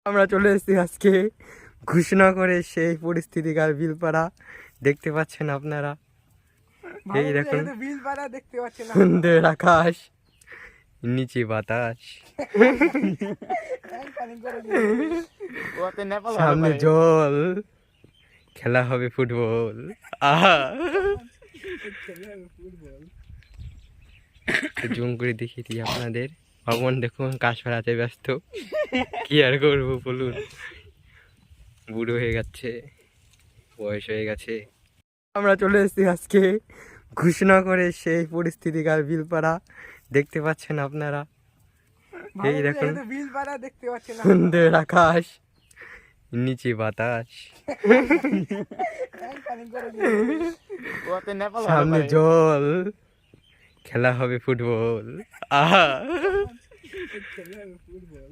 আমরা চলে এসেছি আজকে ঘোষণা করে সেই পরিস্থিতিকার বিলপাড়া দেখতে পাচ্ছেন আপনারা। এই দেখুন বিলপাড়া দেখতে পাচ্ছেন, সুন্দর আকাশ, নিচে বাতাস, সামনে জল, খেলা হবে ফুটবল। আহা জুম করে দেখিয়ে দিই আপনাদের। ভগবান দেখুন কাজ ফেরাতে ব্যস্ত, কি আর করবো বলুন, বুড়ো হয়ে যাচ্ছে, বয়স হয়ে গেছে। আমরা চলে এসেছি আজকে ঘোষণা করে সেই পরিস্থিতিকার বিলপাড়া দেখতে পাচ্ছেন আপনারা। এই দেখুন বিলপাড়া দেখতে পাচ্ছেন, সুন্দর আকাশ, নিচে বাতাস, সামনে জল, খেলা হবে ফুটবল। আহা ফুটবল।